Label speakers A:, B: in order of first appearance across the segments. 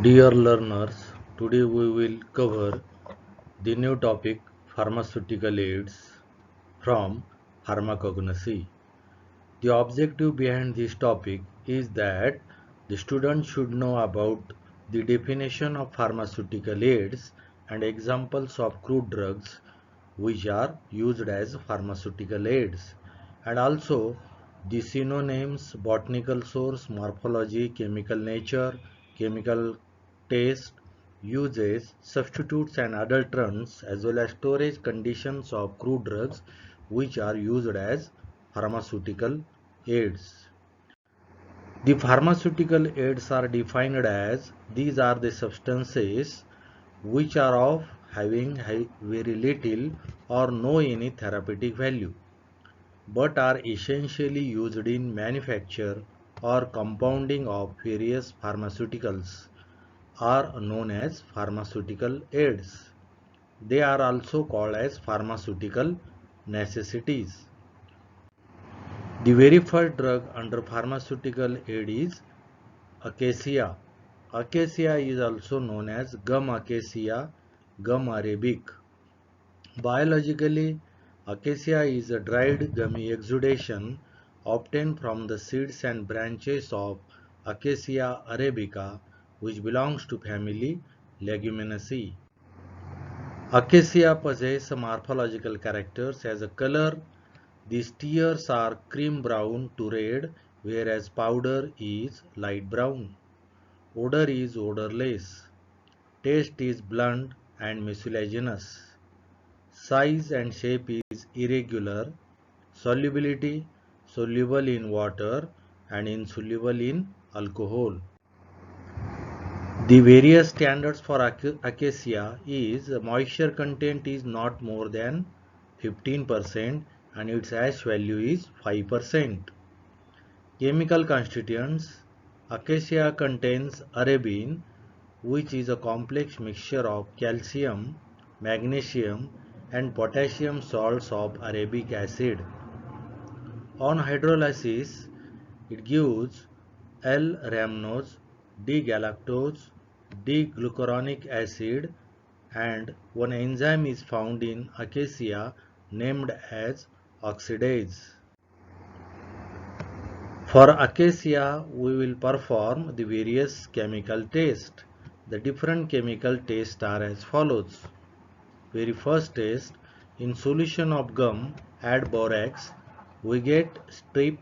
A: Dear learners, today we will cover the new topic pharmaceutical aids from pharmacognosy. The objective behind this topic is that the student should know about the definition of pharmaceutical aids and examples of crude drugs which are used as pharmaceutical aids, and also the synonyms, botanical source, morphology, chemical nature, chemical taste, uses, substitutes and adulterants, as well as storage conditions of crude drugs which are used as pharmaceutical aids. The pharmaceutical aids are defined as these are the substances which are of having very little or no any therapeutic value, but are essentially used in manufacture or compounding of various pharmaceuticals, are known as pharmaceutical aids. They are also called as pharmaceutical necessities. The very first drug under pharmaceutical aid is acacia. Acacia is also known as gum acacia, gum arabic. Biologically, acacia is a dried gummy exudation obtained from the seeds and branches of Acacia arabica, which belongs to family Leguminosae. Acacia possess morphological characters as a color. The steers are cream brown to red, whereas powder is light brown. Odor is odorless. Taste is blunt and mucilaginous. Size and shape is irregular. Solubility soluble in water and insoluble in alcohol. The various standards for acacia is moisture content is not more than 15% and its ash value is 5%. Chemical constituents: acacia contains arabine, which is a complex mixture of calcium, magnesium and potassium salts of arabic acid. On hydrolysis, it gives L-rhamnose, D-galactose, D-glucuronic acid, and one enzyme is found in acacia named as oxidase. For acacia, we will perform the various chemical tests. The different chemical tests are as follows. Very first test, in solution of gum, add borax, we get strip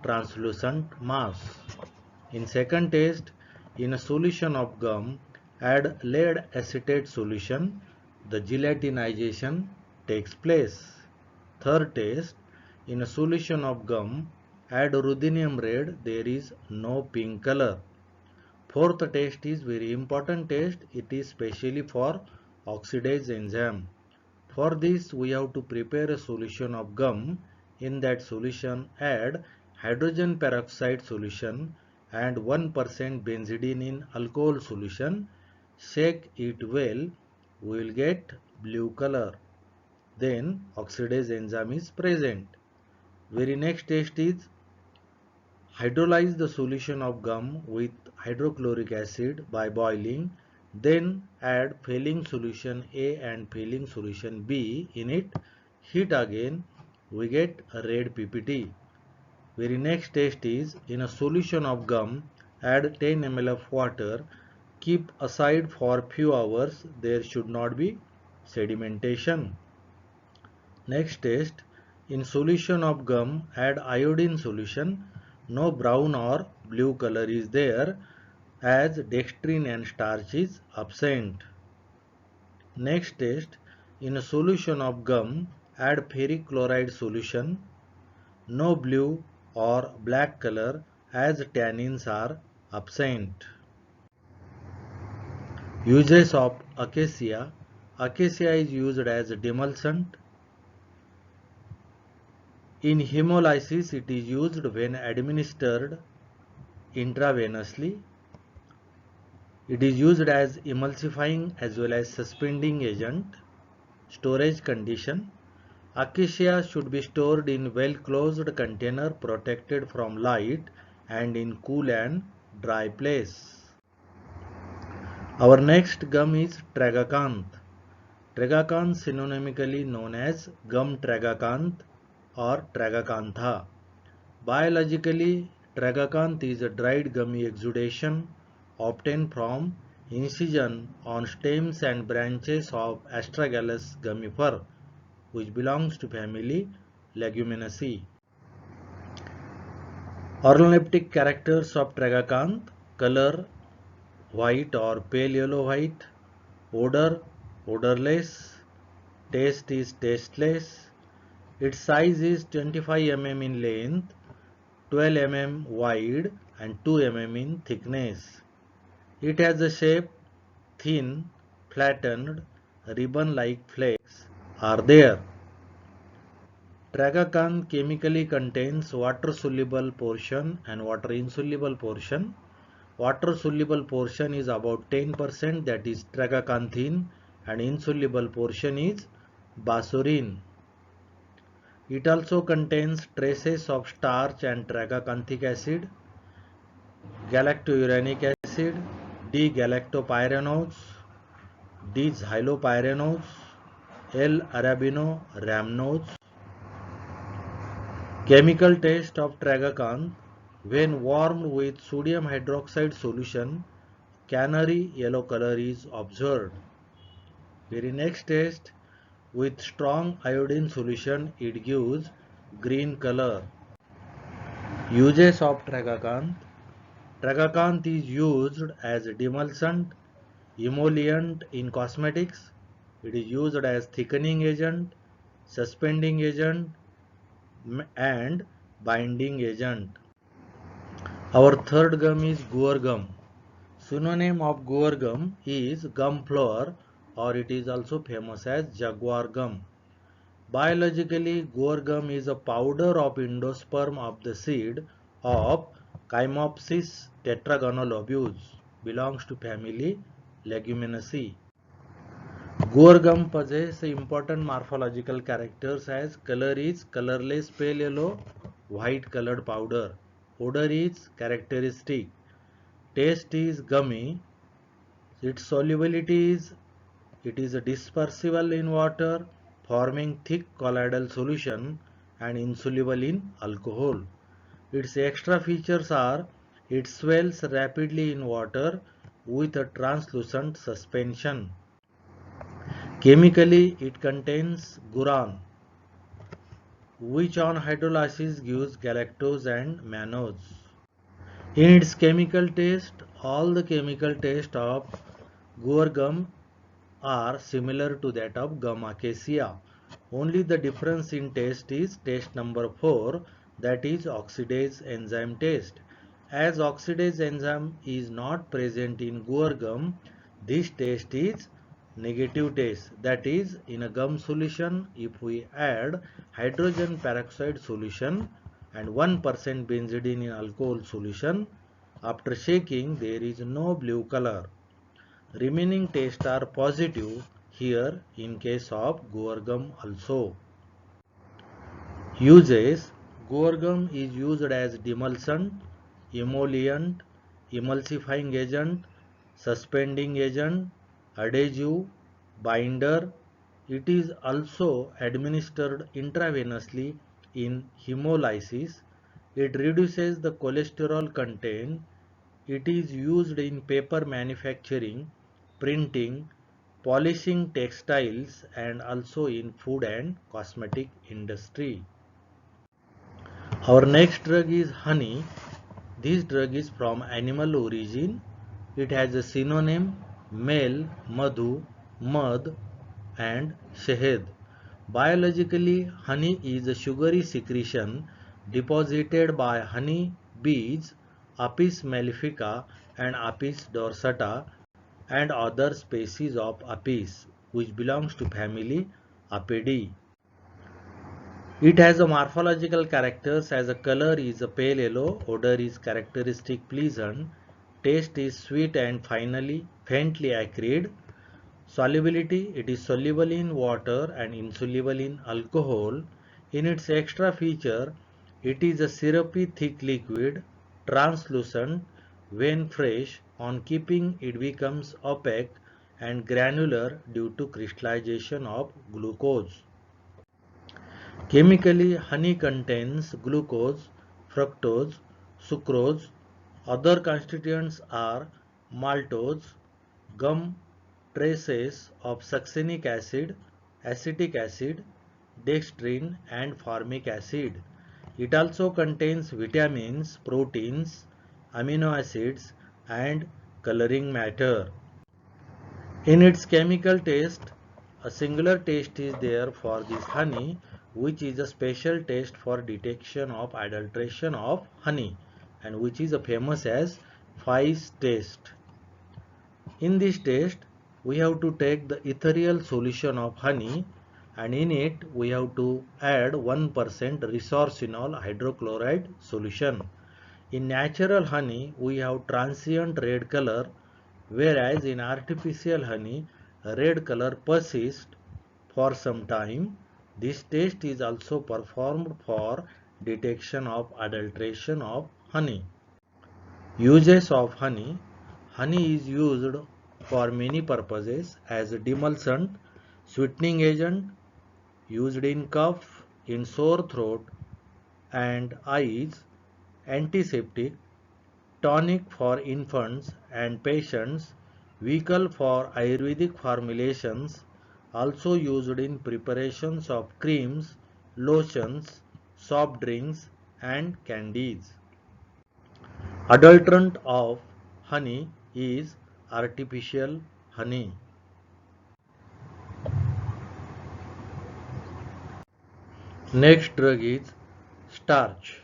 A: translucent mass. In second test, in a solution of gum, add lead acetate solution, the gelatinization takes place. Third test, in a solution of gum, add ruthenium red, there is no pink color. Fourth test is very important test, it is specially for oxidase enzyme. For this we have to prepare a solution of gum. In that solution add hydrogen peroxide solution and 1% benzidine in alcohol solution. Shake it well, we will get blue color. Then oxidase enzyme is present. Very next test is hydrolyze the solution of gum with hydrochloric acid by boiling. Then add failing solution A and failing solution B in it. Heat again, we get a red PPT. Very next test is in a solution of gum, add 10 ml of water. Keep aside for few hours. There should not be sedimentation. Next test, in solution of gum, add iodine solution. No brown or blue color is there as dextrine and starch is absent. Next test, in a solution of gum, add ferric chloride solution. No blue or black color as tannins are absent. Uses of acacia. Acacia is used as a demulcent. In hemolysis, it is used when administered intravenously. It is used as emulsifying as well as suspending agent. Storage condition. Acacia should be stored in well-closed container protected from light and in cool and dry place. Our next gum is Tragacanth. Tragacanth synonymically known as gum tragacanth or tragacantha. Biologically, tragacanth is a dried gummy exudation obtained from incision on stems and branches of Astragalus gummifer, which belongs to family Leguminosae. Organoleptic characters of tragacanth: color white or pale yellow white, odor odorless, taste is tasteless. Its size is 25 mm in length, 12 mm wide and 2 mm in thickness. It has a shape thin, flattened, ribbon-like flakes are there. Tragacanth chemically contains water-soluble portion and water-insoluble portion. Water-soluble portion is about 10%, that is tragacanthin, and insoluble portion is basorine. It also contains traces of starch and tragacanthic acid, galactouranic acid, D-galactopyranose, D-xylopyranose, L-arabinoramnose. Chemical taste of tragacanth: when warmed with sodium hydroxide solution, canary yellow color is observed. Very next test, with strong iodine solution it gives green color. Uses of tragacanth: tragacanth is used as demulcent, emollient in cosmetics. It is used as thickening agent, suspending agent and binding agent. Our third gum is guar gum. Synonym of guar gum is gum flower, or it is also famous as jaguar gum. Biologically, guar gum is a powder of endosperm of the seed of Chymopsis tetragonolobulus, belongs to family Leguminosae. Guar gum possesses important morphological characters as color is colorless pale yellow, white colored powder. Odor is characteristic. Taste is gummy. Its solubility is, it is dispersible in water, forming thick colloidal solution and insoluble in alcohol. Its extra features are it swells rapidly in water with a translucent suspension. Chemically, it contains guran, which on hydrolysis gives galactose and mannose. In its chemical taste, all the chemical taste of guar gum are similar to that of gum acacia. Only the difference in taste is taste number 4, that is oxidase enzyme taste. As oxidase enzyme is not present in guar gum, this taste is negative taste. That is, in a gum solution, if we add hydrogen peroxide solution and 1% benzidine in alcohol solution, after shaking there is no blue color. Remaining tests are positive here in case of guar gum also. Uses: guar gum is used as demulcent, emollient, emulsifying agent, suspending agent, adhesive, binder. It is also administered intravenously in hemolysis. It reduces the cholesterol content. It is used in paper manufacturing, printing, polishing textiles and also in food and cosmetic industry. Our next drug is honey. This drug is from animal origin. It has a synonym male, madhu, mad and shahed. Biologically, honey is a sugary secretion deposited by honey bees, Apis mellifica and Apis dorsata and other species of Apis, which belongs to family Apidae. It has a morphological characters as a color is a pale yellow, odor is characteristic pleasant, taste is sweet and finally faintly acrid. Solubility: it is soluble in water and insoluble in alcohol. In its extra feature, it is a syrupy thick liquid, translucent, When fresh, on keeping it becomes opaque and granular due to crystallization of glucose. Chemically, honey contains glucose, fructose, sucrose. Other constituents are maltose, gum traces of succinic acid, acetic acid, dextrin and formic acid. It also contains vitamins, proteins, amino acids and coloring matter. In its chemical taste, a singular taste is there for this honey, which is a special test for detection of adulteration of honey and which is famous as Fie's test. In this test, we have to take the ethereal solution of honey and in it we have to add 1% resorcinol hydrochloride solution. In natural honey, we have transient red color, whereas in artificial honey, red color persists for some time. This test is also performed for detection of adulteration of honey. Uses of honey. Honey is used for many purposes as a demulcent, sweetening agent, used in cough, in sore throat and eyes, antiseptic, tonic for infants and patients, vehicle for Ayurvedic formulations, also used in preparations of creams, lotions, soft drinks and candies. Adulterant of honey is artificial honey. Next drug is starch.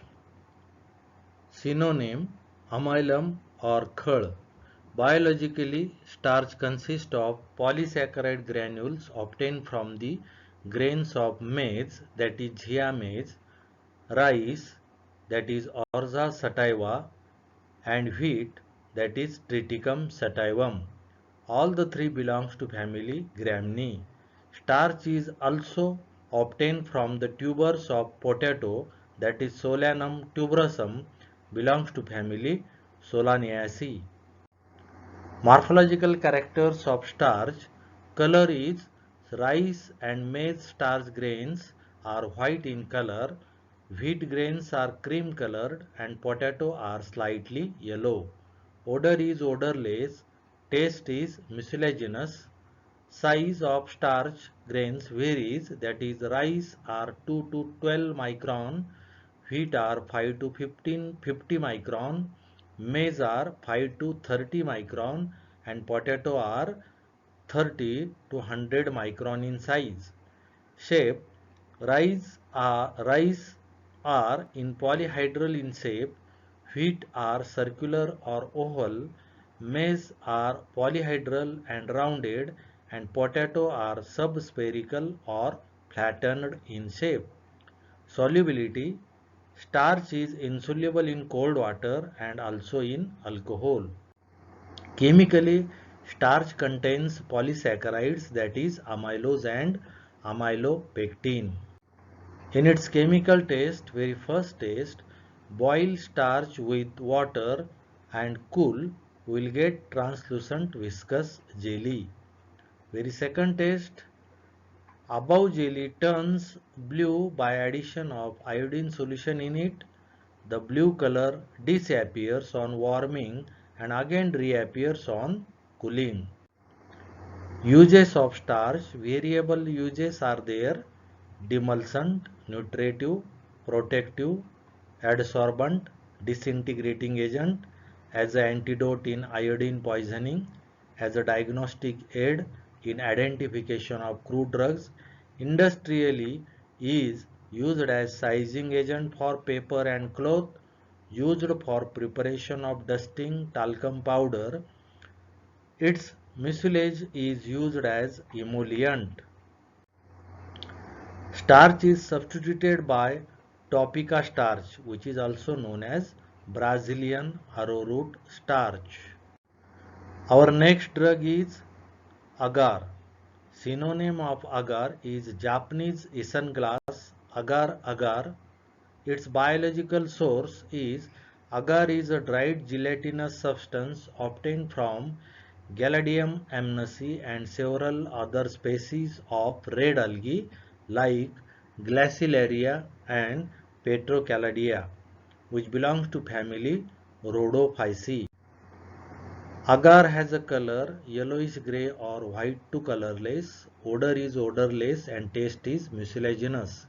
A: Synonym amylum or khal. Biologically, starch consists of polysaccharide granules obtained from the grains of maize, that is Ghia maize, rice, that is Orza sativa, and wheat, that is Triticum sativum. All the three belongs to family Gramineae. Starch is also obtained from the tubers of potato, that is Solanum tuberosum, belongs to family Solanaceae. Morphological characters of starch. Color is rice and maize starch grains are white in color, wheat grains are cream colored and potato are slightly yellow. Odor is odorless, taste is mucilaginous. Size of starch grains varies, that is rice are 2 to 12 micron, wheat are 5 to 50 micron, maize are 5 to 30 micron and potato are 30 to 100 micron in size. Shape. Rice are in polyhedral in shape, wheat are circular or oval, maize are polyhedral and rounded, and potato are subspherical or flattened in shape. Solubility. Starch is insoluble in cold water and also in alcohol. Chemically, starch contains polysaccharides, that is amylose and amylopectin. In its chemical taste, very first taste, boil starch with water and cool, will get translucent viscous jelly. Very second taste, above jelly turns blue by addition of iodine solution in it. The blue color disappears on warming and again reappears on cooling. Uses of starch. Variable uses are there: demulcent, nutritive, protective, adsorbent, disintegrating agent, as an antidote in iodine poisoning, as a diagnostic aid in identification of crude drugs. Industrially is used as sizing agent for paper and cloth, used for preparation of dusting, talcum powder. Its mucilage is used as emollient. Starch is substituted by Topica starch, which is also known as Brazilian arrowroot starch. Our next drug is agar. Synonym of agar is Japanese isinglass, agar agar. Its biological source is Agar is a dried gelatinous substance obtained from Galladium amnesi and several other species of red algae like Glacilaria and Petrocaladia, which belongs to family Rhodophyceae. Agar has a color yellowish gray or white to colorless, odor is odorless and taste is mucilaginous.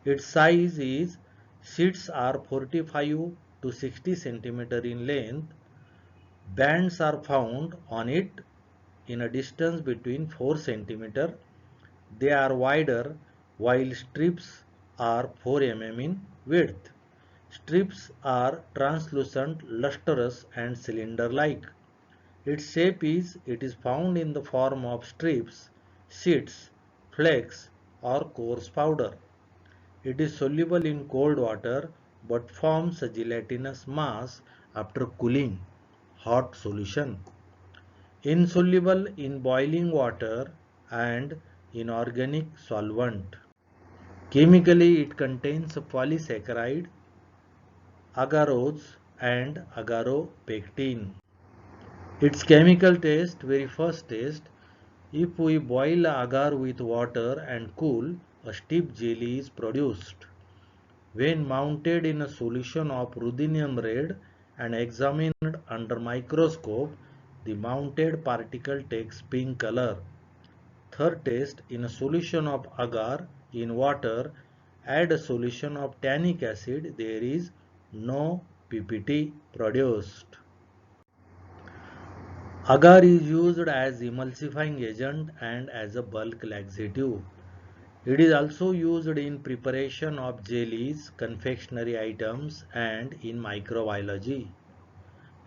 A: Its size is seeds are 45 to 60 centimeter in length. Bands are found on it in a distance between 4 centimeter. They are wider while strips are 4 mm in width. Strips are translucent, lustrous and cylinder-like. Its shape is it is found in the form of strips, sheets, flakes or coarse powder. It is soluble in cold water but forms a gelatinous mass after cooling hot solution. Insoluble in boiling water and inorganic solvent. Chemically, it contains a polysaccharide, agarose and agaropectin. Its chemical taste, very first taste, if we boil agar with water and cool, a stiff jelly is produced. When mounted in a solution of ruthenium red and examined under microscope, the mounted particle takes pink color. Third test, in a solution of agar in water, add a solution of tannic acid, there is no PPT produced. Agar is used as emulsifying agent and as a bulk laxative. It is also used in preparation of jellies, confectionery items and in microbiology.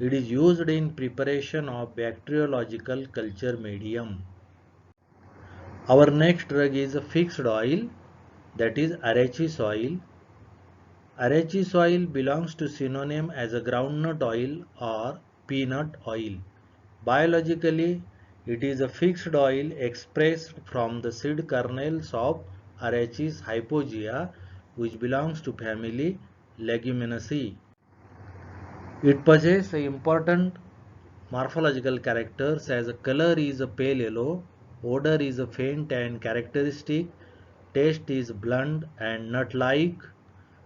A: It is used in preparation of bacteriological culture medium. Our next drug is a fixed oil, that is arachi's oil. Arachi's oil belongs to synonym as a groundnut oil or peanut oil. Biologically, it is a fixed oil expressed from the seed kernels of Arachis hypogea, which belongs to family Leguminosae. It possesses important morphological characters as a color is a pale yellow, odor is a faint and characteristic, taste is blunt and nut-like,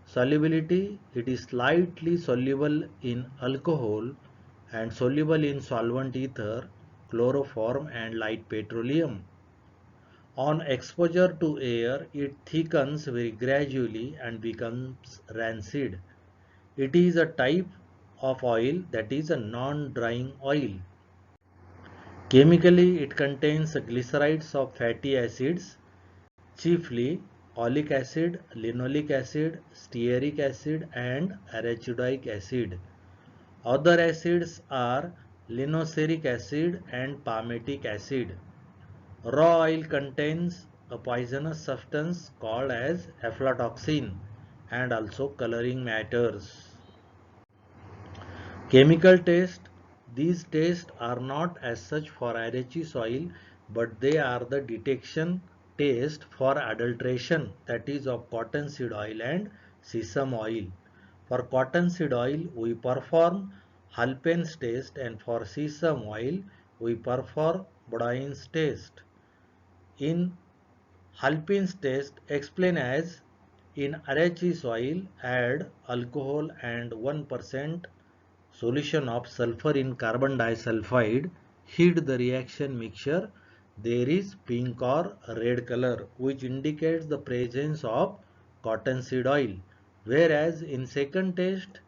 A: solubility it is slightly soluble in alcohol and soluble in solvent ether, chloroform and light petroleum. On exposure to air, it thickens very gradually and becomes rancid. It is a type of oil that is a non-drying oil. Chemically, it contains glycerides of fatty acids, chiefly oleic acid, linoleic acid, stearic acid and arachidoic acid. Other acids are linoseric acid and palmitic acid. Raw oil contains a poisonous substance called as aflatoxin and also coloring matters. Chemical test. These tests are not as such for arachi's oil, but they are the detection test for adulteration, that is of cottonseed oil and sesame oil. For cottonseed oil, we perform Halpern's test and for sesame oil, we perform Boudin's test. In Halpern's test, explain as in arachi's oil, add alcohol and 1% solution of sulfur in carbon disulfide, heat the reaction mixture, there is pink or red color which indicates the presence of cottonseed oil. Whereas in second test,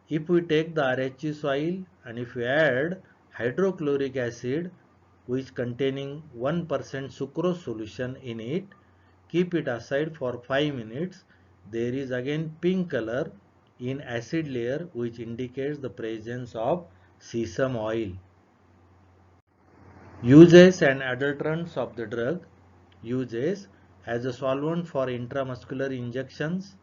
A: if we take the RHS oil and if we add hydrochloric acid which containing 1% sucrose solution in it, keep it aside for 5 minutes, there is again pink color in acid layer which indicates the presence of sesame oil. Uses and adulterants of the drug. Uses as a solvent for intramuscular injections,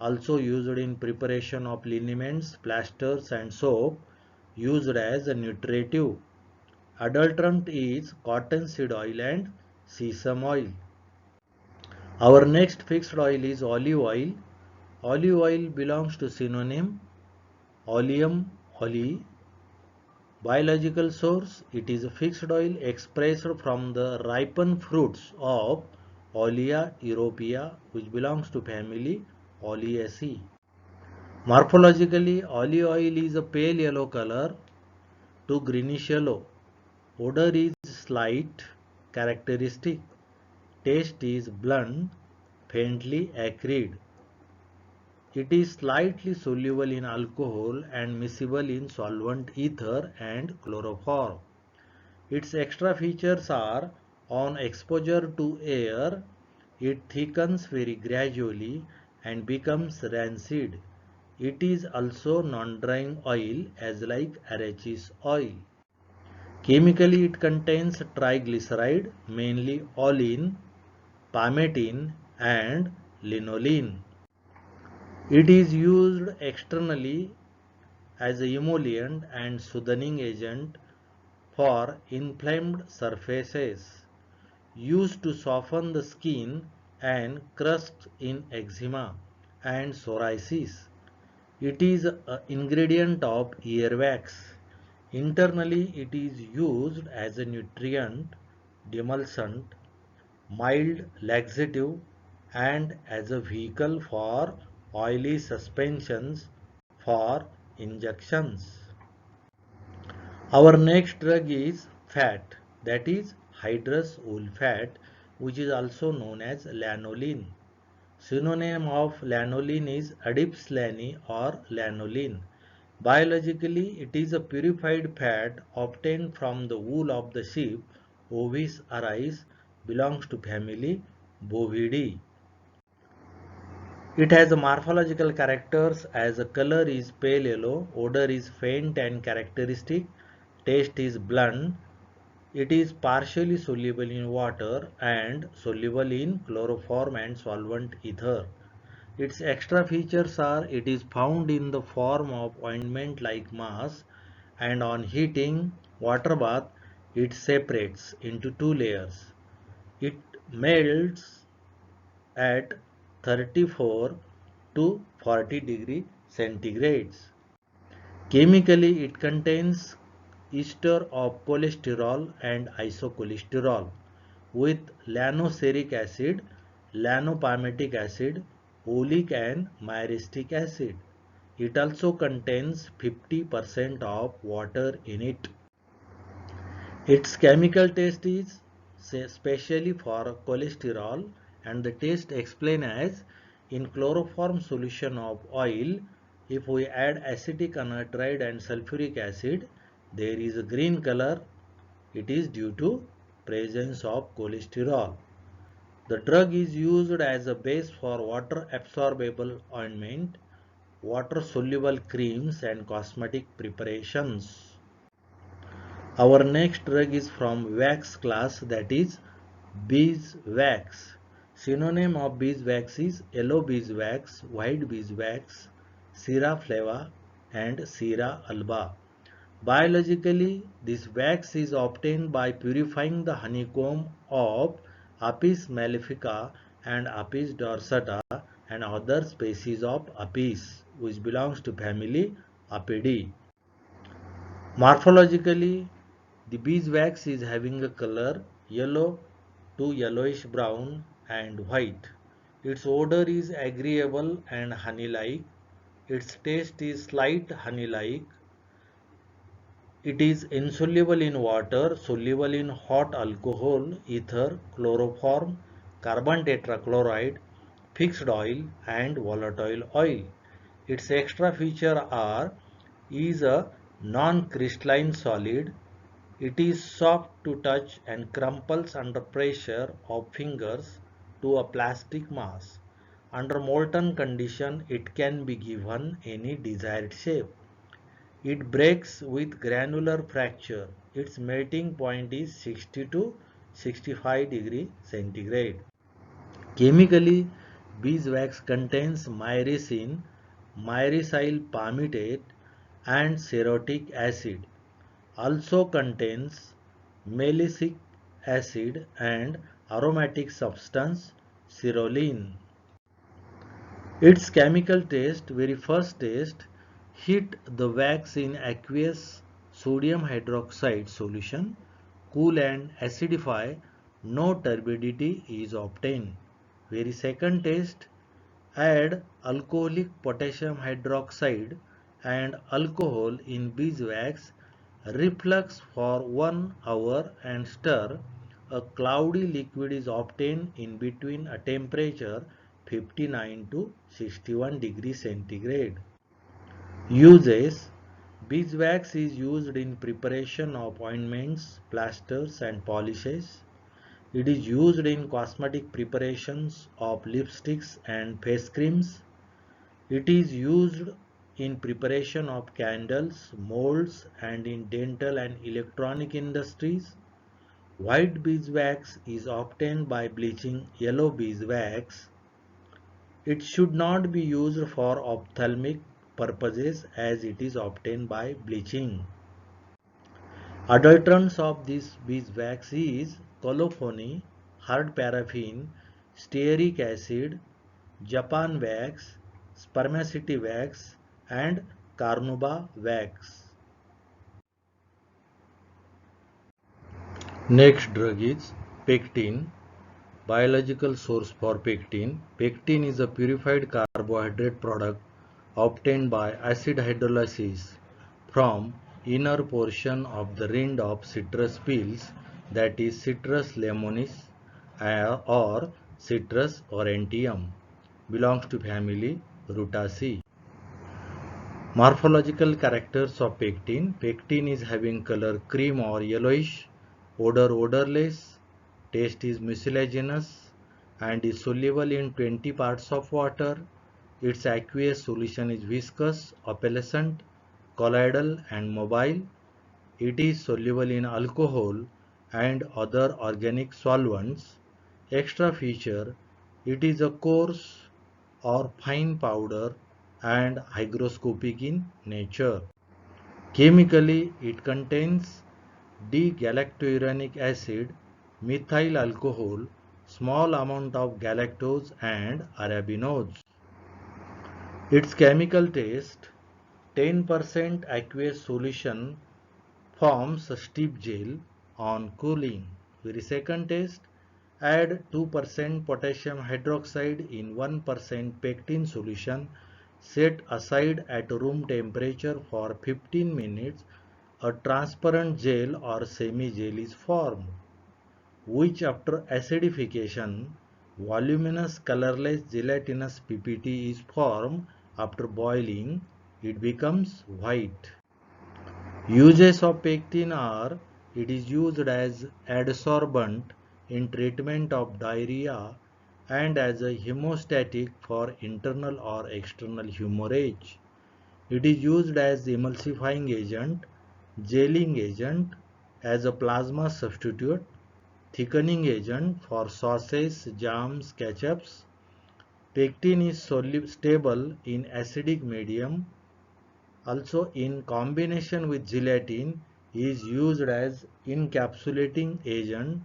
A: also used in preparation of liniments, plasters and soap, used as a nutritive. Adulterant is cottonseed oil and sesame oil. Our next fixed oil is olive oil. Olive oil belongs to synonym Oleum oleae. Biological source, it is a fixed oil expressed from the ripened fruits of Olea europaea, which belongs to family Oleaceae. Morphologically, olive oil is a pale yellow color to greenish yellow. Odor is slight, characteristic. Taste is blunt, faintly acrid. It is slightly soluble in alcohol and miscible in solvent ether and chloroform. Its extra features are: on exposure to air, it thickens very gradually and becomes rancid. It is also non-drying oil as like arachish oil. Chemically, it contains triglyceride, mainly olein, palmitoin, and linolene. It is used externally as a emollient and soothing agent for inflamed surfaces, used to soften the skin and crust in eczema and psoriasis. It is an ingredient of earwax. Internally, it is used as a nutrient, demulcent, mild laxative, and as a vehicle for oily suspensions for injections. Our next drug is fat, that is hydrous wool fat, which is also known as lanolin. Synonym of lanolin is Adips lani or lanolin. Biologically, it is a purified fat obtained from the wool of the sheep, Ovis aries, belongs to family Bovidae. It has a morphological characters as a color is pale yellow, odor is faint and characteristic, taste is blunt. It is partially soluble in water and soluble in chloroform and solvent ether. Its extra features are: it is found in the form of ointment like mass, and on heating water bath it separates into two layers. It melts at 34 to 40 degree centigrades. Chemically, it contains ester of cholesterol and isocholesterol with lanoseric acid, lanopalmitic acid, oleic and myristic acid. It also contains 50% of water in it. Its chemical taste is specially for cholesterol, and the taste explained as: in chloroform solution of oil, if we add acetic anhydride and sulfuric acid, there is a green color. It is due to presence of cholesterol. The drug is used as a base for water absorbable ointment, water soluble creams and cosmetic preparations. Our next drug is from wax class, that is beeswax. Synonym of beeswax is yellow beeswax, white beeswax, Sera flava and Sera alba. Biologically, this wax is obtained by purifying the honeycomb of Apis mellifica and Apis dorsata and other species of Apis, which belongs to family Apidae. Morphologically, the beeswax is having a color yellow to yellowish brown and white. Its odor is agreeable and honey-like. Its taste is slight honey-like. It is insoluble in water, soluble in hot alcohol, ether, chloroform, carbon tetrachloride, fixed oil and volatile oil. Its extra features are: is a non-crystalline solid. It is soft to touch and crumples under pressure of fingers to a plastic mass. Under molten condition, it can be given any desired shape. It breaks with granular fracture. Its melting point is 60 to 65 degree centigrade. Chemically, beeswax contains myrcene, myricyl palmitate, and cerotic acid. Also contains malic acid and aromatic substance cerulin. Its chemical taste, very first taste, Heat the wax in aqueous sodium hydroxide solution, cool and acidify, no turbidity is obtained. Very second test, add alcoholic potassium hydroxide and alcohol in beeswax, reflux for 1 hour and stir. A cloudy liquid is obtained in between a temperature 59 to 61 degrees centigrade. Uses: beeswax is used in preparation of ointments, plasters and polishes. It is used in cosmetic preparations of lipsticks and face creams. It is used in preparation of candles, molds and in dental and electronic industries. White beeswax is obtained by bleaching yellow beeswax. It should not be used for ophthalmic purposes as it is obtained by bleaching. Adulterants of this beeswax is colophony, hard paraffin, stearic acid, Japan wax, spermaceti wax and carnauba wax. Next drug is pectin. Biological source for pectin. Pectin is a purified carbohydrate product obtained by acid hydrolysis from inner portion of the rind of citrus peels, that is Citrus lemonis or Citrus aurantium. Belongs to family Rutaceae. Morphological characters of pectin. Pectin is having color cream or yellowish, odor odorless, taste is mucilaginous and is soluble in 20 parts of water. Its aqueous solution is viscous, opalescent, colloidal and mobile. It is soluble in alcohol and other organic solvents. Extra feature, it is a coarse or fine powder and hygroscopic in nature. Chemically, it contains D-galactouronic acid, methyl alcohol, small amount of galactose and arabinoids. Its chemical taste, 10% aqueous solution forms a stiff gel on cooling. Very second test, add 2% potassium hydroxide in 1% pectin solution, set aside at room temperature for 15 minutes. A transparent gel or semi-gel is formed, which after acidification, voluminous colorless gelatinous PPT is formed. After boiling, it becomes white. Uses of pectin are: it is used as adsorbent in treatment of diarrhea and as a hemostatic for internal or external hemorrhage. It is used as emulsifying agent, gelling agent, as a plasma substitute, thickening agent for sauces, jams, ketchups. Pectin is stable in acidic medium. Also, in combination with gelatin, is used as encapsulating agent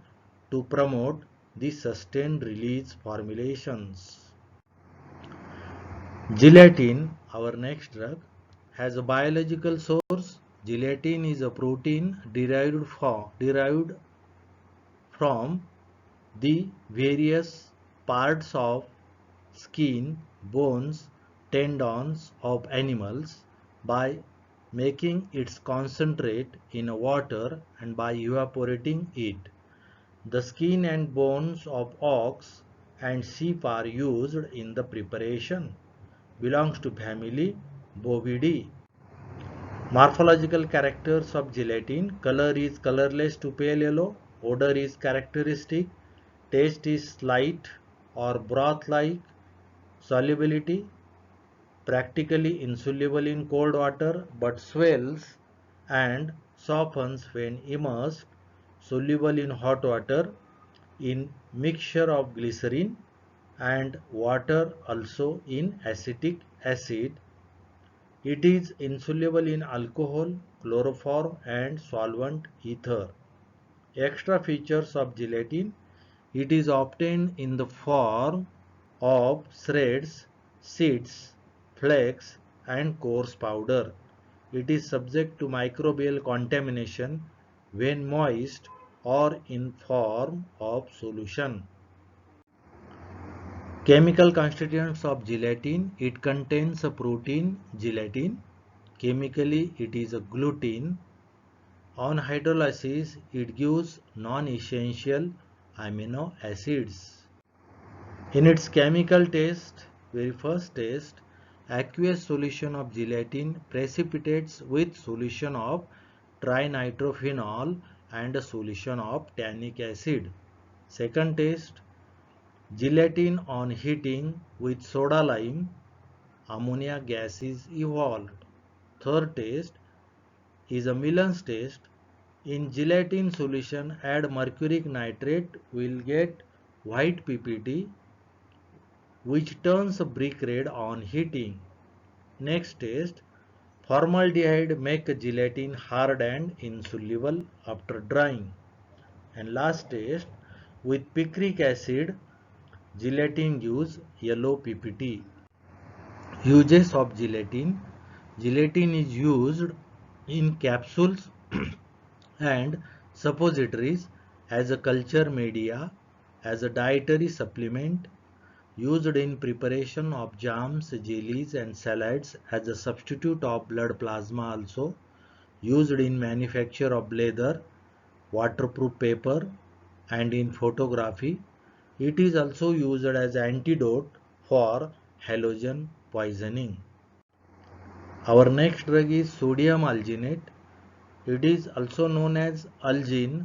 A: to promote the sustained release formulations. Gelatin, our next drug, has a biological source. Gelatin is a protein derived from the various parts of skin, bones, tendons of animals by making its concentrate in water and by evaporating it. The skin and bones of ox and sheep are used in the preparation. Belongs to family Bovidae. Morphological characters of gelatin. Color is colorless to pale yellow. Odor is characteristic. Taste is slight or broth-like. Solubility, practically insoluble in cold water but swells and softens when immersed. Soluble in hot water in mixture of glycerin and water, also in acetic acid. It is insoluble in alcohol, chloroform and solvent ether. Extra features of gelatin: it is obtained in the form of shreds, seeds, flakes, and coarse powder. It is subject to microbial contamination when moist or in form of solution. Chemical constituents of gelatin. It contains a protein gelatin. Chemically it is a gluten. On hydrolysis it gives non-essential amino acids. In its chemical test, very first test, aqueous solution of gelatin precipitates with solution of trinitrophenol and a solution of tannic acid. Second test, gelatin on heating with soda lime, ammonia gas is evolved. Third test is a Milan's test. In gelatin solution add mercuric nitrate, will get white PPT which turns brick red on heating. Next test, formaldehyde make gelatin hard and insoluble after drying. And last test, with picric acid, gelatin gives yellow PPT. Uses of gelatin. Gelatin is used in capsules and suppositories as a culture media, as a dietary supplement, used in preparation of jams, jellies and salads, as a substitute of blood plasma, also used in manufacture of leather, waterproof paper and in photography. It is also used as antidote for halogen poisoning. Our next drug is sodium alginate. It is also known as Algin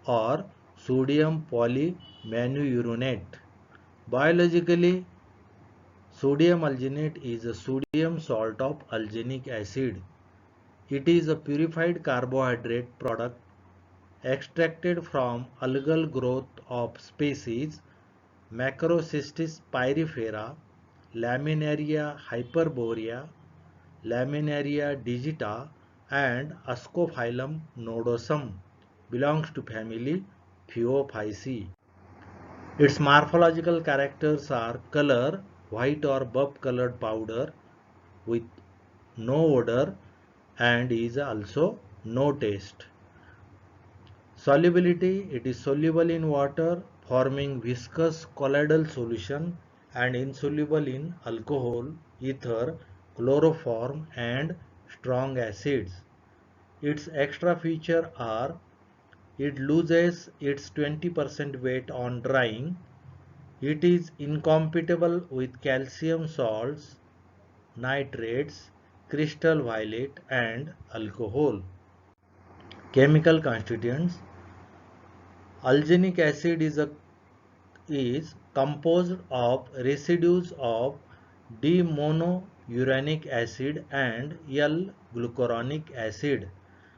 A: or sodium polymaneuronate. Biologically, sodium alginate is a sodium salt of alginic acid. It is a purified carbohydrate product extracted from algal growth of species Macrocystis pyrifera, Laminaria hyperborea, Laminaria digita and Ascophyllum nodosum belongs to family Phaeophyceae. Its morphological characters are color, white or buff colored powder with no odor and is also no taste. Solubility, it is soluble in water forming viscous colloidal solution and insoluble in alcohol, ether, chloroform and strong acids. Its extra features are it loses its 20% weight on drying. It is incompatible with calcium salts, nitrates, crystal violet and alcohol. Chemical constituents. Alginic acid is composed of residues of D-monouranic acid and L-glucuronic acid.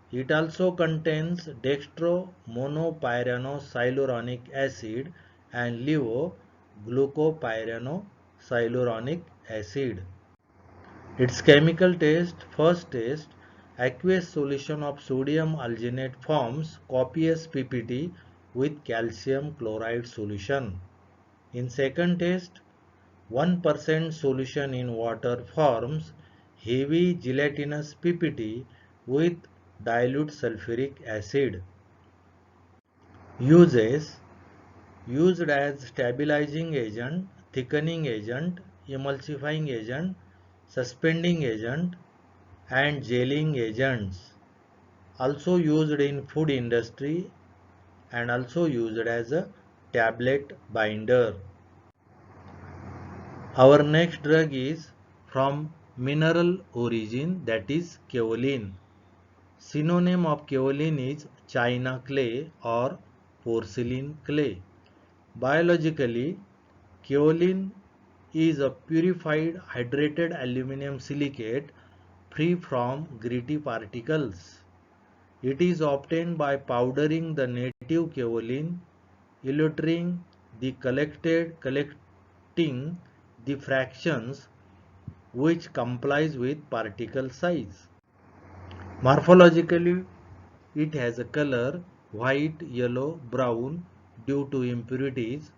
A: It also contains dextro-monopyranoxyluronic acid and levo-glucopyranoxyluronic acid. Its chemical test. First test, aqueous solution of sodium alginate forms copious PPT with calcium chloride solution. In second test, 1% solution in water forms heavy gelatinous PPT with dilute sulfuric acid. Uses: used as stabilizing agent, thickening agent, emulsifying agent, suspending agent and gelling agents. Also used in food industry and also used as a tablet binder. Our next drug is from mineral origin, that is kaolin. Synonym of kaolin is china clay or porcelain clay. Biologically, kaolin is a purified hydrated aluminum silicate free from gritty particles. It is obtained by powdering the native kaolin, eluting collecting the fractions which complies with particle size. Morphologically, it has a color white, yellow, brown due to impurities.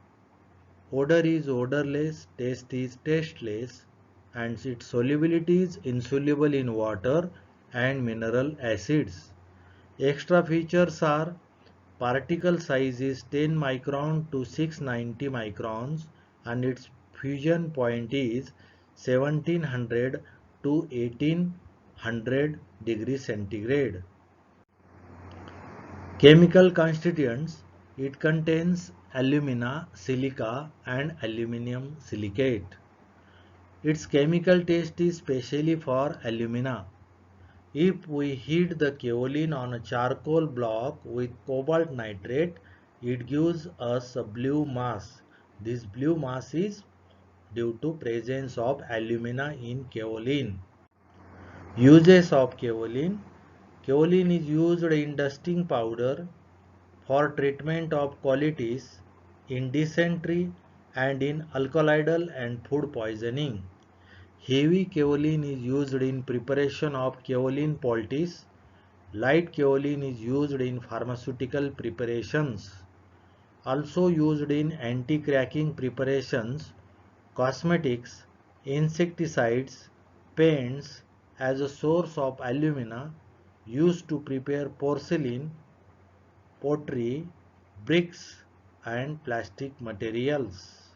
A: Odor is odorless, taste is tasteless. and its solubility is insoluble in water and mineral acids. Extra features are particle size is 10 micron to 690 microns and its fusion point is 1700 to 1800 degrees centigrade. Chemical constituents, it contains alumina, silica and aluminum silicate. Its chemical taste is specially for alumina. If we heat the kaolin on a charcoal block with cobalt nitrate, it gives us a blue mass. This blue mass is due to presence of alumina in kaolin. Uses of kaolin. Kaolin is used in dusting powder for treatment of colitis, in dysentery and in alkaloidal and food poisoning. Heavy kaolin is used in preparation of kaolin poultice. Light kaolin is used in pharmaceutical preparations. Also used in anti-cracking preparations, cosmetics, insecticides, paints, as a source of alumina used to prepare porcelain, pottery, bricks and plastic materials.